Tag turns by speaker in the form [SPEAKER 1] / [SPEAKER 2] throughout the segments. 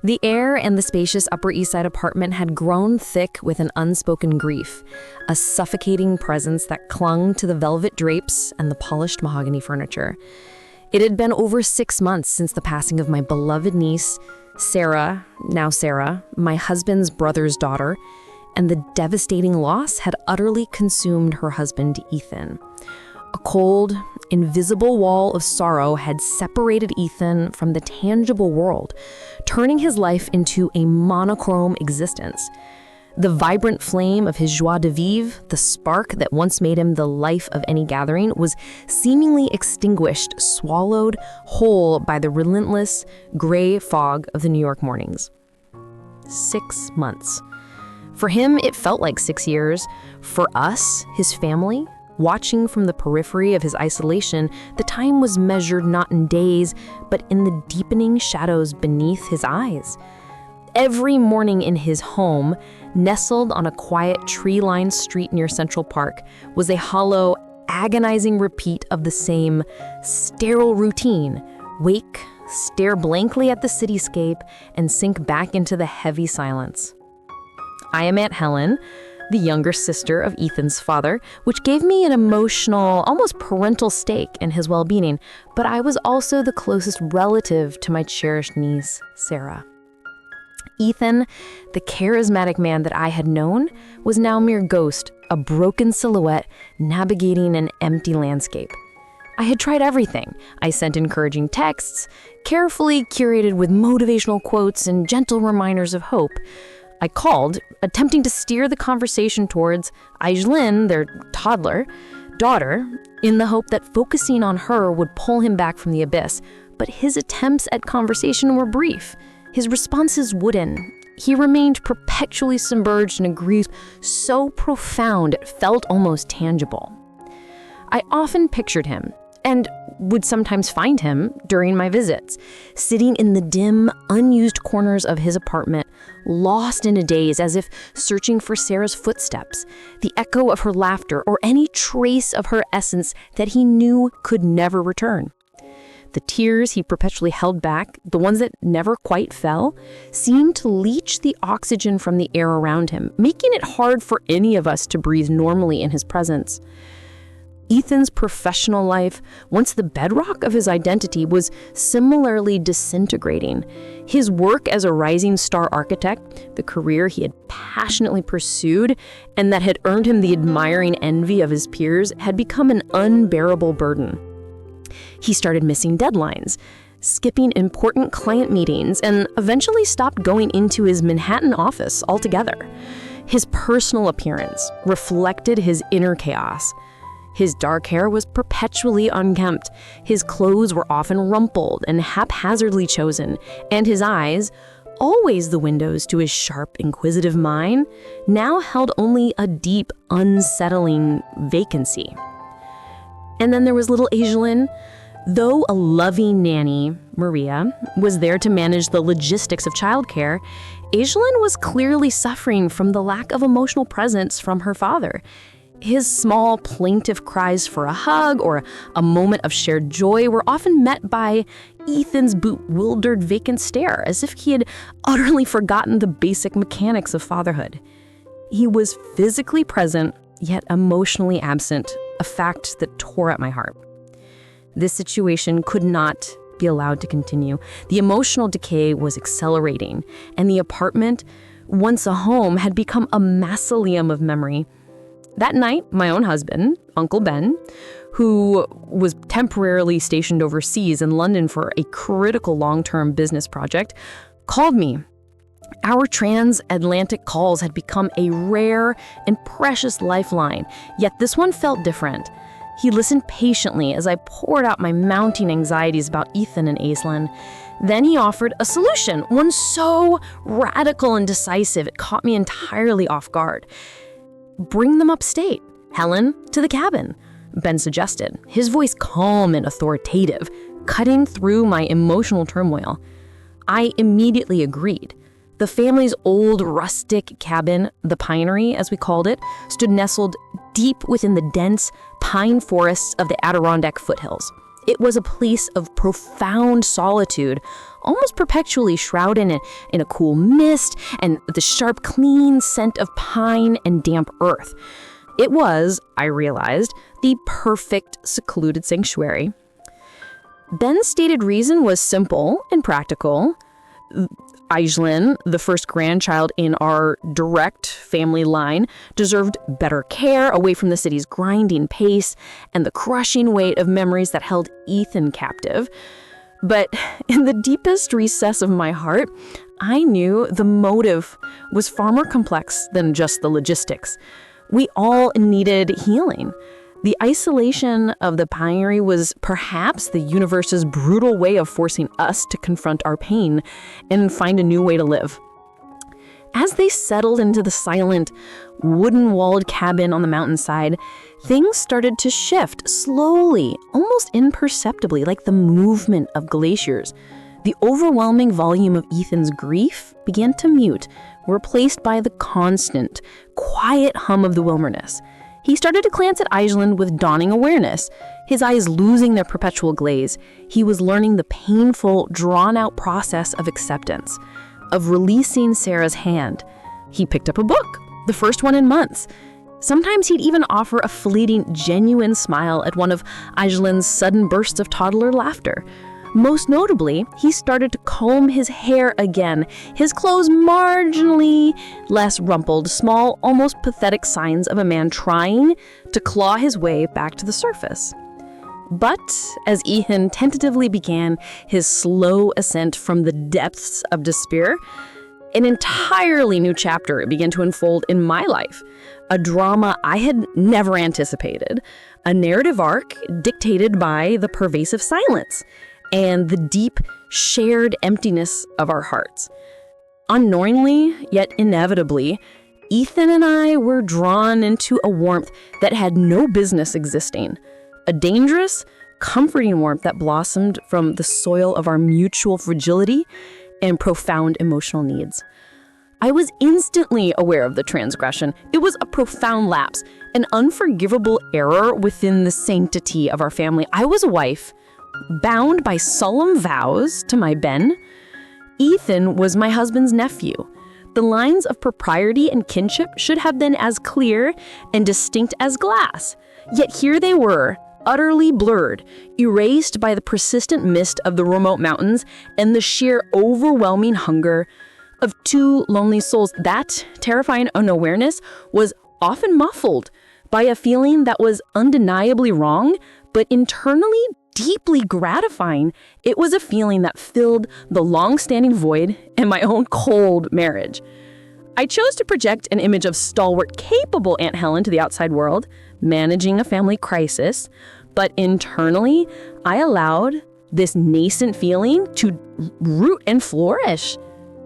[SPEAKER 1] The air in the spacious Upper East Side apartment had grown thick with an unspoken grief, a suffocating presence that clung to the velvet drapes and the polished mahogany furniture. It had been over 6 months since the passing of my beloved niece, Sarah, my husband's brother's daughter, and the devastating loss had utterly consumed her husband, Ethan. A cold, invisible wall of sorrow had separated Ethan from the tangible world, turning his life into a monochrome existence. The vibrant flame of his joie de vivre, the spark that once made him the life of any gathering, was seemingly extinguished, swallowed whole by the relentless, gray fog of the New York mornings. 6 months. For him, it felt like 6 years. For us, his family, watching from the periphery of his isolation, the time was measured not in days, but in the deepening shadows beneath his eyes. Every morning in his home, nestled on a quiet tree-lined street near Central Park, was a hollow, agonizing repeat of the same sterile routine. Wake, stare blankly at the cityscape, and sink back into the heavy silence. I am Aunt Helen, the younger sister of Ethan's father, which gave me an emotional, almost parental stake in his well-being, but I was also the closest relative to my cherished niece, Sarah. Ethan, the charismatic man that I had known, was now mere ghost, a broken silhouette navigating an empty landscape. I had tried everything. I sent encouraging texts, carefully curated with motivational quotes and gentle reminders of hope. I called, attempting to steer the conversation towards Aislinn, their toddler daughter, in the hope that focusing on her would pull him back from the abyss. But his attempts at conversation were brief. His responses wooden. He remained perpetually submerged in a grief so profound it felt almost tangible. I often pictured him, and would sometimes find him during my visits, sitting in the dim, unused corners of his apartment, lost in a daze as if searching for Sarah's footsteps, the echo of her laughter, or any trace of her essence that he knew could never return. The tears he perpetually held back, the ones that never quite fell, seemed to leach the oxygen from the air around him, making it hard for any of us to breathe normally in his presence. Ethan's professional life, once the bedrock of his identity, was similarly disintegrating. His work as a rising star architect, the career he had passionately pursued and that had earned him the admiring envy of his peers, had become an unbearable burden. He started missing deadlines, skipping important client meetings, and eventually stopped going into his Manhattan office altogether. His personal appearance reflected his inner chaos. His dark hair was perpetually unkempt, his clothes were often rumpled and haphazardly chosen, and his eyes, always the windows to his sharp, inquisitive mind, now held only a deep, unsettling vacancy. And then there was little Aislinn. Though a loving nanny, Maria, was there to manage the logistics of childcare, Aislinn was clearly suffering from the lack of emotional presence from her father. His small, plaintive cries for a hug or a moment of shared joy were often met by Ethan's bewildered, vacant stare, as if he had utterly forgotten the basic mechanics of fatherhood. He was physically present, yet emotionally absent, a fact that tore at my heart. This situation could not be allowed to continue. The emotional decay was accelerating, and the apartment, once a home, had become a mausoleum of memory. That night, my own husband, Uncle Ben, who was temporarily stationed overseas in London for a critical long-term business project, called me. Our transatlantic calls had become a rare and precious lifeline, yet this one felt different. He listened patiently as I poured out my mounting anxieties about Ethan and Aislinn. Then he offered a solution, one so radical and decisive it caught me entirely off guard. "Bring them upstate, Helen, to the cabin," Ben suggested, his voice calm and authoritative, cutting through my emotional turmoil. I immediately agreed. The family's old rustic cabin, the Pinery as we called it, stood nestled deep within the dense pine forests of the Adirondack foothills. It was a place of profound solitude, almost perpetually shrouded in a cool mist and the sharp, clean scent of pine and damp earth. It was, I realized, the perfect secluded sanctuary. Ben's stated reason was simple and practical. Aislinn, the first grandchild in our direct family line, deserved better care away from the city's grinding pace and the crushing weight of memories that held Ethan captive. But in the deepest recess of my heart, I knew the motive was far more complex than just the logistics. We all needed healing. The isolation of the pinery was perhaps the universe's brutal way of forcing us to confront our pain and find a new way to live. As they settled into the silent, wooden-walled cabin on the mountainside, things started to shift slowly, almost imperceptibly, like the movement of glaciers. The overwhelming volume of Ethan's grief began to mute, replaced by the constant, quiet hum of the wilderness. He started to glance at Aislinn with dawning awareness, his eyes losing their perpetual glaze. He was learning the painful, drawn-out process of acceptance, of releasing Sarah's hand. He picked up a book, the first one in months. Sometimes he'd even offer a fleeting, genuine smile at one of Aislinn's sudden bursts of toddler laughter. Most notably, he started to comb his hair again, his clothes marginally less rumpled, small, almost pathetic signs of a man trying to claw his way back to the surface. But as Ethan tentatively began his slow ascent from the depths of despair, an entirely new chapter began to unfold in my life, a drama I had never anticipated, a narrative arc dictated by the pervasive silence and the deep, shared emptiness of our hearts. Unknowingly, yet inevitably, Ethan and I were drawn into a warmth that had no business existing, a dangerous, comforting warmth that blossomed from the soil of our mutual fragility and profound emotional needs. I was instantly aware of the transgression. It was a profound lapse, an unforgivable error within the sanctity of our family. I was a wife, bound by solemn vows to my Ben. Ethan was my husband's nephew. The lines of propriety and kinship should have been as clear and distinct as glass. Yet here they were, utterly blurred, erased by the persistent mist of the remote mountains and the sheer overwhelming hunger of two lonely souls. That terrifying unawareness was often muffled by a feeling that was undeniably wrong, but internally deeply gratifying. It was a feeling that filled the long-standing void in my own cold marriage. I chose to project an image of stalwart, capable Aunt Helen to the outside world, managing a family crisis, but internally, I allowed this nascent feeling to root and flourish.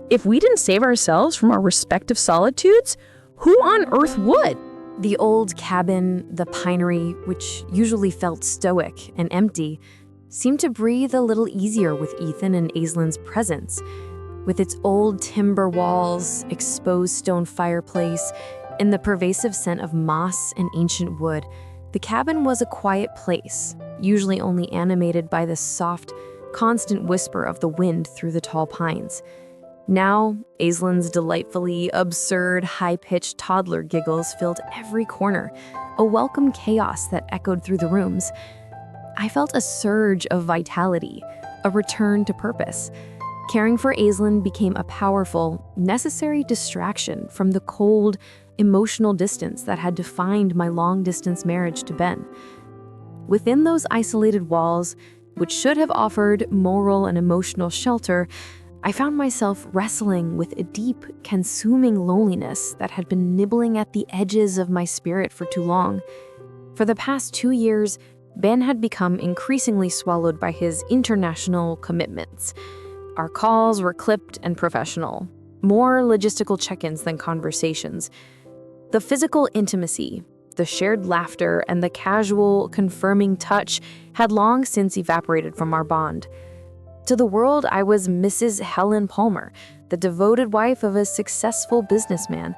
[SPEAKER 1] If we didn't save ourselves from our respective solitudes, who on earth would?
[SPEAKER 2] The old cabin, the pinery, which usually felt stoic and empty, seemed to breathe a little easier with Ethan and Aislinn's presence. With its old timber walls, exposed stone fireplace, and the pervasive scent of moss and ancient wood, the cabin was a quiet place, usually only animated by the soft, constant whisper of the wind through the tall pines. Now, Aislinn's delightfully absurd, high-pitched toddler giggles filled every corner, a welcome chaos that echoed through the rooms. I felt a surge of vitality, a return to purpose. Caring for Aislinn became a powerful, necessary distraction from the cold, emotional distance that had defined my long-distance marriage to Ben. Within those isolated walls, which should have offered moral and emotional shelter, I found myself wrestling with a deep, consuming loneliness that had been nibbling at the edges of my spirit for too long. For the past 2 years, Ben had become increasingly swallowed by his international commitments. Our calls were clipped and professional, more logistical check-ins than conversations. The physical intimacy, the shared laughter, and the casual, confirming touch had long since evaporated from our bond. To the world, I was Mrs. Helen Palmer, the devoted wife of a successful businessman.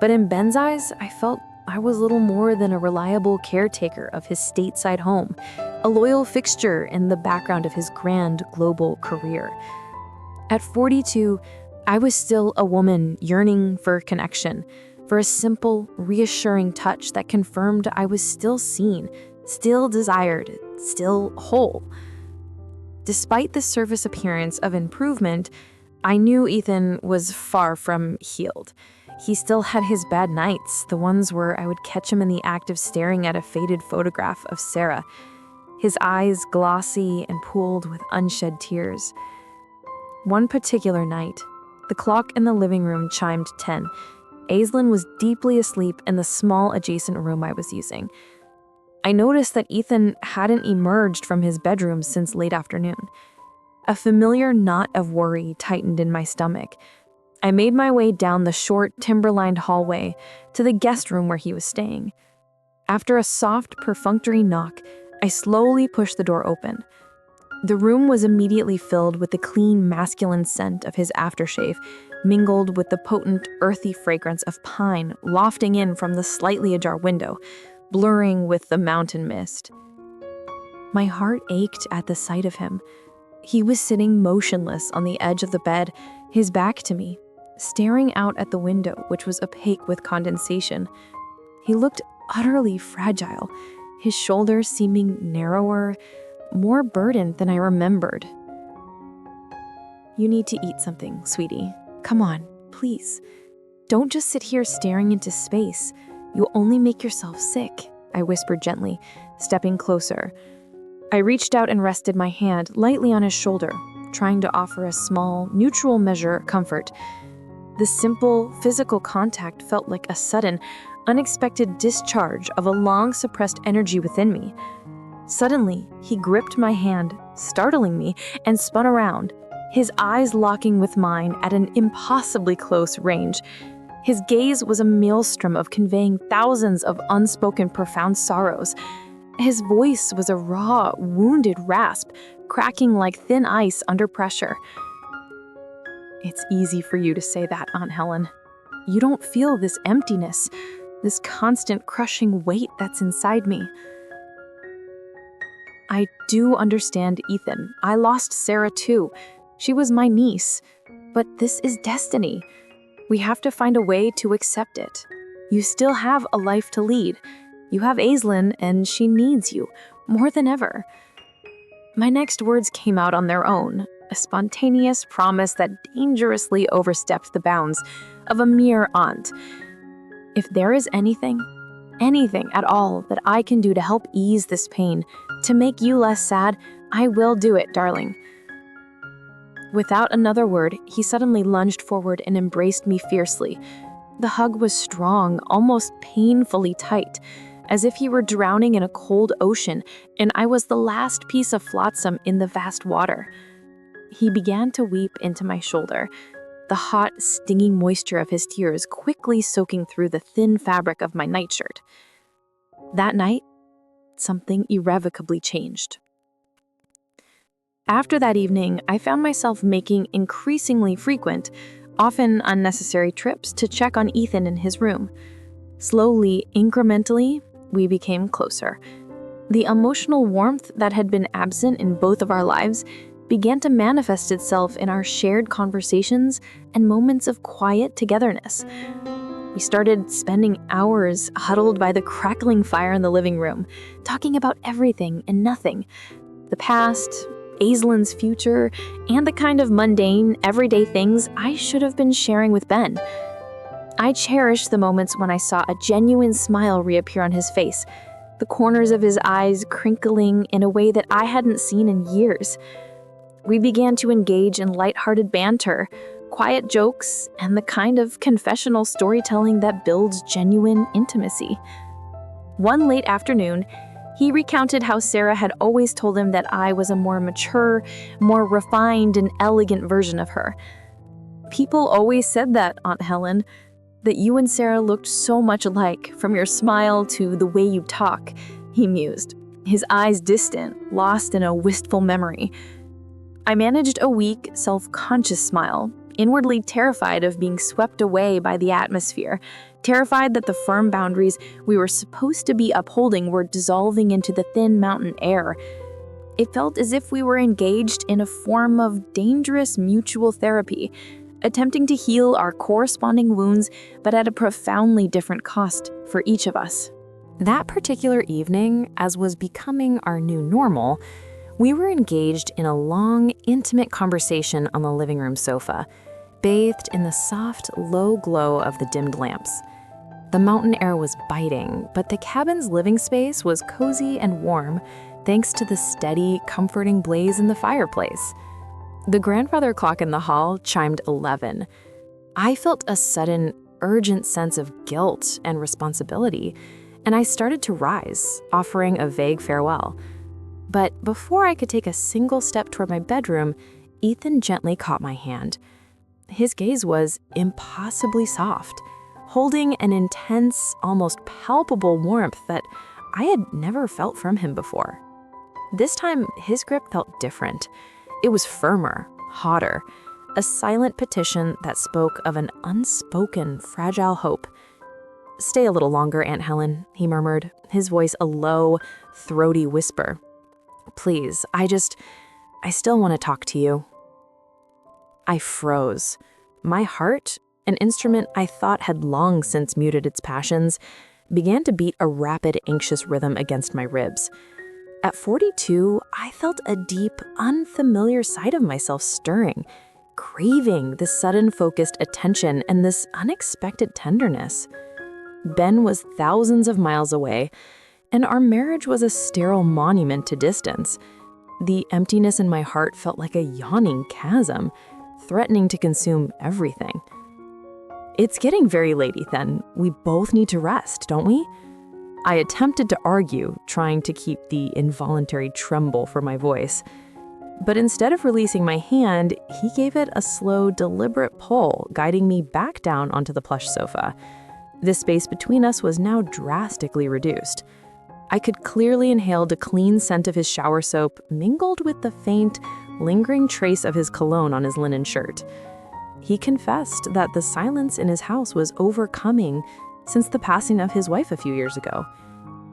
[SPEAKER 2] But in Ben's eyes, I felt I was little more than a reliable caretaker of his stateside home, a loyal fixture in the background of his grand global career. At 42, I was still a woman yearning for connection, for a simple, reassuring touch that confirmed I was still seen, still desired, still whole. Despite the surface appearance of improvement, I knew Ethan was far from healed. He still had his bad nights, the ones where I would catch him in the act of staring at a faded photograph of Sarah, his eyes glossy and pooled with unshed tears. One particular night, the clock in the living room chimed 10. Aislinn was deeply asleep in the small adjacent room I was using. I noticed that Ethan hadn't emerged from his bedroom since late afternoon. A familiar knot of worry tightened in my stomach. I made my way down the short, timber-lined hallway to the guest room where he was staying. After a soft, perfunctory knock, I slowly pushed the door open. The room was immediately filled with the clean, masculine scent of his aftershave, mingled with the potent, earthy fragrance of pine wafting in from the slightly ajar window, blurring with the mountain mist. My heart ached at the sight of him. He was sitting motionless on the edge of the bed, his back to me, staring out at the window, which was opaque with condensation. He looked utterly fragile, his shoulders seeming narrower, more burdened than I remembered. "You need to eat something, sweetie. Come on, please. Don't just sit here staring into space. You'll only make yourself sick," I whispered gently, stepping closer. I reached out and rested my hand lightly on his shoulder, trying to offer a small, neutral measure of comfort. The simple, physical contact felt like a sudden, unexpected discharge of a long-suppressed energy within me. Suddenly, he gripped my hand, startling me, and spun around, his eyes locking with mine at an impossibly close range. His gaze was a maelstrom of conveying thousands of unspoken profound sorrows. His voice was a raw, wounded rasp, cracking like thin ice under pressure. "It's easy for you to say that, Aunt Helen. You don't feel this emptiness, this constant crushing weight that's inside me." "I do understand, Ethan. I lost Sarah too. She was my niece. But this is destiny. We have to find a way to accept it. You still have a life to lead. You have Aislinn, and she needs you, more than ever." My next words came out on their own, a spontaneous promise that dangerously overstepped the bounds of a mere aunt. If there is anything at all that I can do to help ease this pain, to make you less sad, I will do it, darling. Without another word, he suddenly lunged forward and embraced me fiercely. The hug was strong, almost painfully tight, as if he were drowning in a cold ocean and I was the last piece of flotsam in the vast water. He began to weep into my shoulder, the hot, stinging moisture of his tears quickly soaking through the thin fabric of my nightshirt. That night, something irrevocably changed. After that evening, I found myself making increasingly frequent, often unnecessary trips to check on Ethan in his room. Slowly, incrementally, we became closer. The emotional warmth that had been absent in both of our lives began to manifest itself in our shared conversations and moments of quiet togetherness. We started spending hours huddled by the crackling fire in the living room, talking about everything and nothing. The past, Aislinn's future, and the kind of mundane, everyday things I should have been sharing with Ben. I cherished the moments when I saw a genuine smile reappear on his face, the corners of his eyes crinkling in a way that I hadn't seen in years. We began to engage in lighthearted banter, quiet jokes, and the kind of confessional storytelling that builds genuine intimacy. One late afternoon, he recounted how Sarah had always told him that I was a more mature, more refined and elegant version of her. "People always said that, Aunt Helen, that you and Sarah looked so much alike, from your smile to the way you talk," he mused, his eyes distant, lost in a wistful memory. I managed a weak, self-conscious smile, inwardly terrified of being swept away by the atmosphere, terrified that the firm boundaries we were supposed to be upholding were dissolving into the thin mountain air.
[SPEAKER 3] It felt as if we were engaged in a form of dangerous mutual therapy, attempting to heal our corresponding wounds, but at a profoundly different cost for each of us.
[SPEAKER 2] That particular evening, as was becoming our new normal, we were engaged in a long, intimate conversation on the living room sofa, bathed in the soft, low glow of the dimmed lamps. The mountain air was biting, but the cabin's living space was cozy and warm, thanks to the steady, comforting blaze in the fireplace. The grandfather clock in the hall chimed 11. I felt a sudden, urgent sense of guilt and responsibility, and I started to rise, offering a vague farewell. But before I could take a single step toward my bedroom, Ethan gently caught my hand. His gaze was impossibly soft, holding an intense, almost palpable warmth that I had never felt from him before. This time, his grip felt different. It was firmer, hotter, a silent petition that spoke of an unspoken, fragile hope. "Stay a little longer, Aunt Helen," he murmured, his voice a low, throaty whisper. "Please, I still want to talk to you." I froze. My heart, an instrument I thought had long since muted its passions, began to beat a rapid, anxious rhythm against my ribs. At 42, I felt a deep, unfamiliar side of myself stirring, craving this sudden focused attention and this unexpected tenderness. Ben was thousands of miles away, and our marriage was a sterile monument to distance. The emptiness in my heart felt like a yawning chasm, threatening to consume everything. "It's getting very late, Ethan. We both need to rest, don't we?" I attempted to argue, trying to keep the involuntary tremble from my voice. But instead of releasing my hand, he gave it a slow, deliberate pull, guiding me back down onto the plush sofa. The space between us was now drastically reduced. I could clearly inhale the clean scent of his shower soap, mingled with the faint, lingering trace of his cologne on his linen shirt. He confessed that the silence in his house was overcoming since the passing of his wife a few years ago.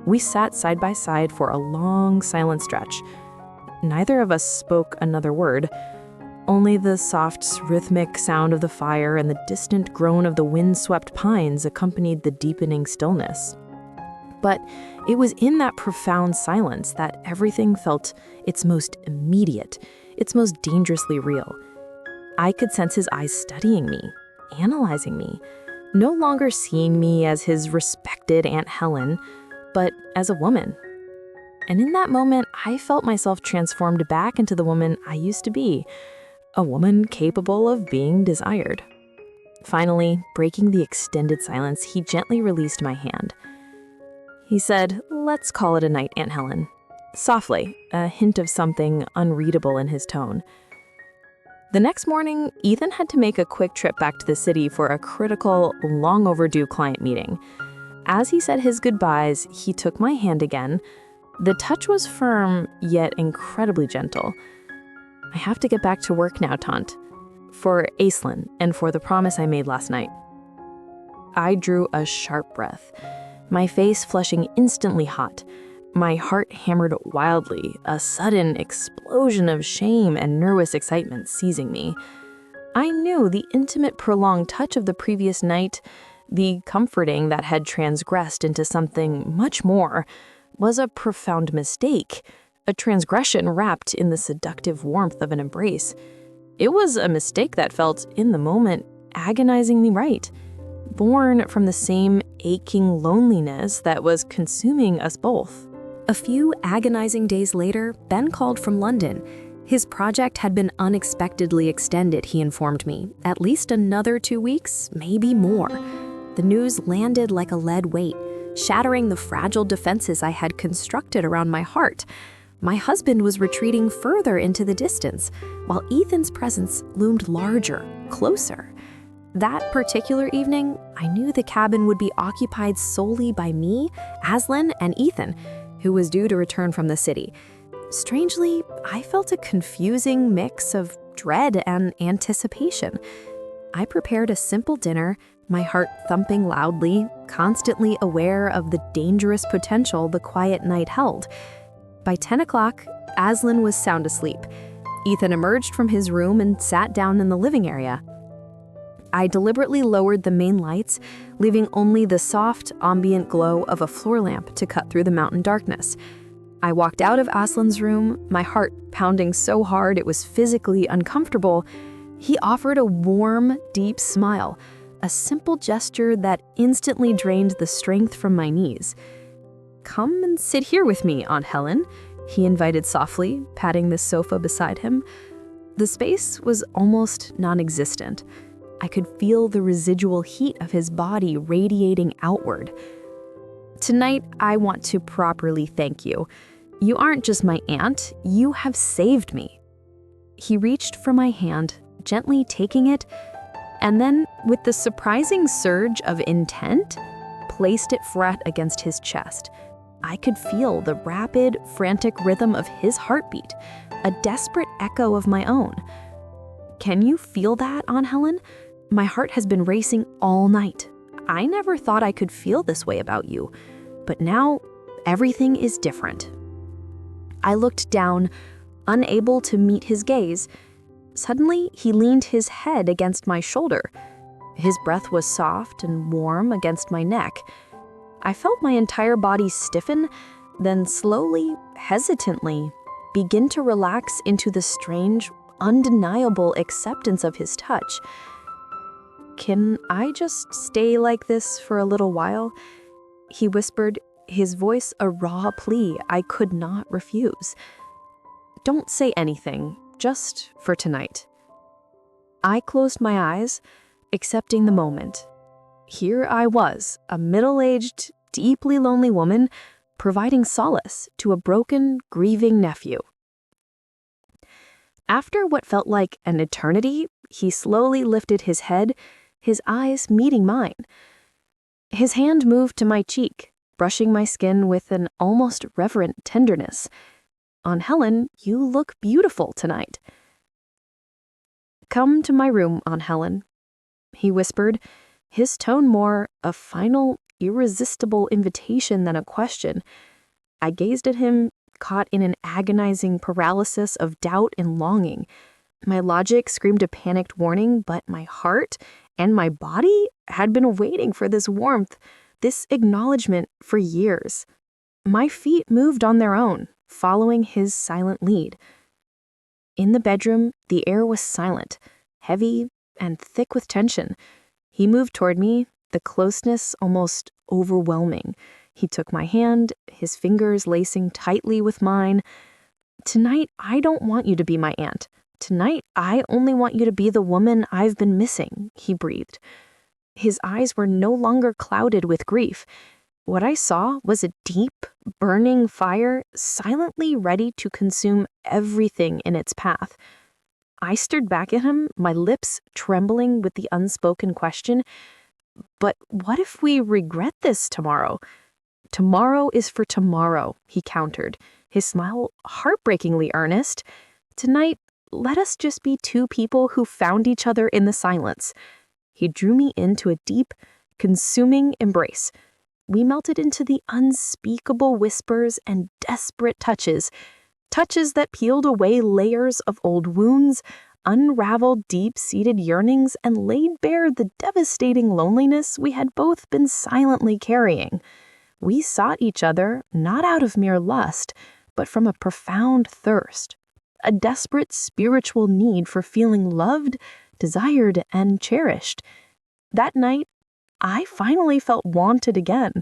[SPEAKER 2] We sat side by side for a long, silent stretch. Neither of us spoke another word. Only the soft, rhythmic sound of the fire and the distant groan of the wind-swept pines accompanied the deepening stillness. But it was in that profound silence that everything felt its most immediate, its most dangerously real. I could sense his eyes studying me, analyzing me, no longer seeing me as his respected Aunt Helen, but as a woman. And in that moment, I felt myself transformed back into the woman I used to be, a woman capable of being desired. Finally, breaking the extended silence, he gently released my hand. He said, "Let's call it a night, Aunt Helen." Softly, a hint of something unreadable in his tone. The next morning, Ethan had to make a quick trip back to the city for a critical, long overdue client meeting. As he said his goodbyes, he took my hand again. The touch was firm, yet incredibly gentle. "I have to get back to work now, Tante. For Aislinn and for the promise I made last night." I drew a sharp breath, my face flushing instantly hot. My heart hammered wildly, a sudden explosion of shame and nervous excitement seizing me. I knew the intimate, prolonged touch of the previous night, the comforting that had transgressed into something much more, was a profound mistake, a transgression wrapped in the seductive warmth of an embrace. It was a mistake that felt, in the moment, agonizingly right, born from the same aching loneliness that was consuming us both. A few agonizing days later, Ben called from London. His project had been unexpectedly extended, he informed me. At least another 2 weeks, maybe more. The news landed like a lead weight, shattering the fragile defenses I had constructed around my heart. My husband was retreating further into the distance, while Ethan's presence loomed larger, closer. That particular evening, I knew the cabin would be occupied solely by me, Aislinn, and Ethan, who was due to return from the city. Strangely, I felt a confusing mix of dread and anticipation. I prepared a simple dinner, my heart thumping loudly, constantly aware of the dangerous potential the quiet night held. By 10 o'clock, Aslan was sound asleep. Ethan emerged from his room and sat down in the living area. I deliberately lowered the main lights, leaving only the soft, ambient glow of a floor lamp to cut through the mountain darkness. I walked out of Aslan's room, my heart pounding so hard it was physically uncomfortable. He offered a warm, deep smile, a simple gesture that instantly drained the strength from my knees. "Come and sit here with me, Aunt Helen," he invited softly, patting the sofa beside him. The space was almost non-existent. I could feel the residual heat of his body radiating outward. "Tonight, I want to properly thank you. You aren't just my aunt, you have saved me." He reached for my hand, gently taking it, and then, with the surprising surge of intent, placed it flat against his chest. I could feel the rapid, frantic rhythm of his heartbeat, a desperate echo of my own. "Can you feel that, Aunt Helen? My heart has been racing all night. I never thought I could feel this way about you, but now everything is different." I looked down, unable to meet his gaze. Suddenly, he leaned his head against my shoulder. His breath was soft and warm against my neck. I felt my entire body stiffen, then slowly, hesitantly, begin to relax into the strange, undeniable acceptance of his touch. "Can I just stay like this for a little while?" he whispered, his voice a raw plea I could not refuse. "Don't say anything, just for tonight." I closed my eyes, accepting the moment. Here I was, a middle-aged, deeply lonely woman, providing solace to a broken, grieving nephew. After what felt like an eternity, he slowly lifted his head, his eyes meeting mine. His hand moved to my cheek, brushing my skin with an almost reverent tenderness. "Aunt Helen, you look beautiful tonight." "Come to my room, Aunt Helen," he whispered, his tone more a final, irresistible invitation than a question. I gazed at him, caught in an agonizing paralysis of doubt and longing. My logic screamed a panicked warning, but my heart and my body had been waiting for this warmth, this acknowledgement for years. My feet moved on their own, following his silent lead. In the bedroom, the air was silent, heavy and thick with tension. He moved toward me, the closeness almost overwhelming. He took my hand, his fingers lacing tightly with mine. "Tonight, I don't want you to be my aunt. Tonight, I only want you to be the woman I've been missing," he breathed. His eyes were no longer clouded with grief. What I saw was a deep, burning fire silently ready to consume everything in its path. I stared back at him, my lips trembling with the unspoken question, "But what if we regret this tomorrow?" "Tomorrow is for tomorrow," he countered, his smile heartbreakingly earnest. "Tonight, let us just be two people who found each other in the silence." He drew me into a deep, consuming embrace. We melted into the unspeakable whispers and desperate touches that peeled away layers of old wounds, unraveled deep-seated yearnings, and laid bare the devastating loneliness we had both been silently carrying. We sought each other not out of mere lust, but from a profound thirst, a desperate spiritual need for feeling loved, desired, and cherished. That night, I finally felt wanted again.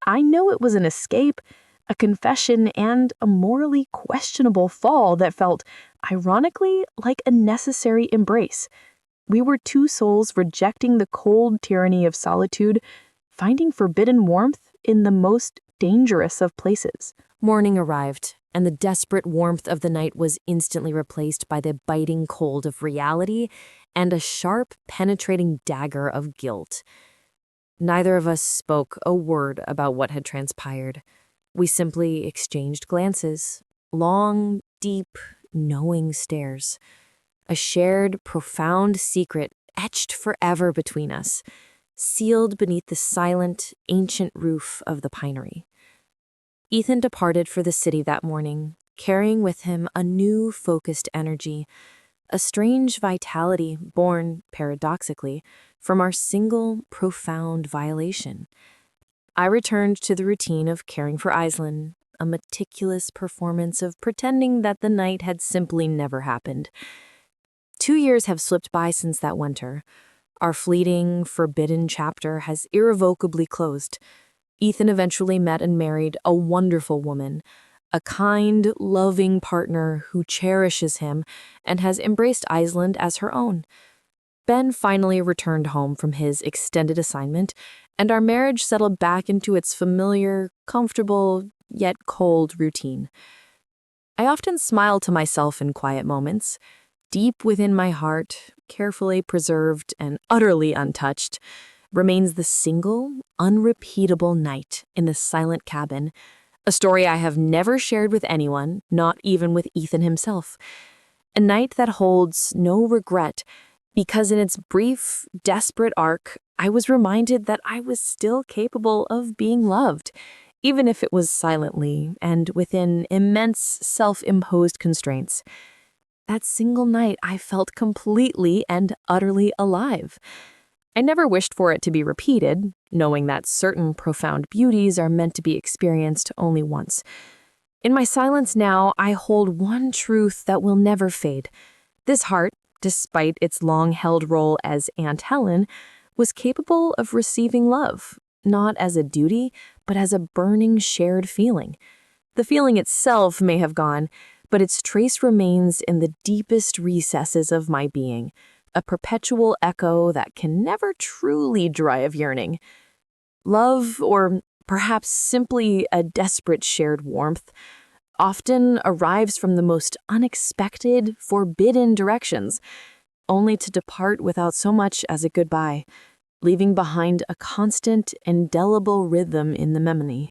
[SPEAKER 2] I know it was an escape, a confession, and a morally questionable fall that felt, ironically, like a necessary embrace. We were two souls rejecting the cold tyranny of solitude, finding forbidden warmth in the most dangerous of places.
[SPEAKER 1] Morning arrived, and the desperate warmth of the night was instantly replaced by the biting cold of reality and a sharp, penetrating dagger of guilt. Neither of us spoke a word about what had transpired. We simply exchanged glances, long, deep, knowing stares. A shared, profound secret etched forever between us, sealed beneath the silent, ancient roof of the pinery. Ethan departed for the city that morning,
[SPEAKER 2] carrying with him a new focused energy, a strange vitality born, paradoxically, from our single, profound violation. I returned to the routine of caring for Aislinn, a meticulous performance of pretending that the night had simply never happened. 2 years have slipped by since that winter. Our fleeting, forbidden chapter has irrevocably closed. Ethan eventually met and married a wonderful woman, a kind, loving partner who cherishes him and has embraced Iceland as her own. Ben finally returned home from his extended assignment, and our marriage settled back into its familiar, comfortable, yet cold routine. I often smile to myself in quiet moments. Deep within my heart, carefully preserved and utterly untouched, remains the single, unrepeatable night in the silent cabin, a story I have never shared with anyone, not even with Ethan himself. A night that holds no regret, because in its brief, desperate arc, I was reminded that I was still capable of being loved, even if it was silently and within immense self-imposed constraints. That single night, I felt completely and utterly alive. I never wished for it to be repeated, knowing that certain profound beauties are meant to be experienced only once. In my silence now, I hold one truth that will never fade. This heart, despite its long-held role as Aunt Helen, was capable of receiving love, not as a duty, but as a burning shared feeling. The feeling itself may have gone, but its trace remains in the deepest recesses of my being, a perpetual echo that can never truly dry of yearning. Love, or perhaps simply a desperate shared warmth, often arrives from the most unexpected, forbidden directions, only to depart without so much as a goodbye, leaving behind a constant, indelible rhythm in the memory.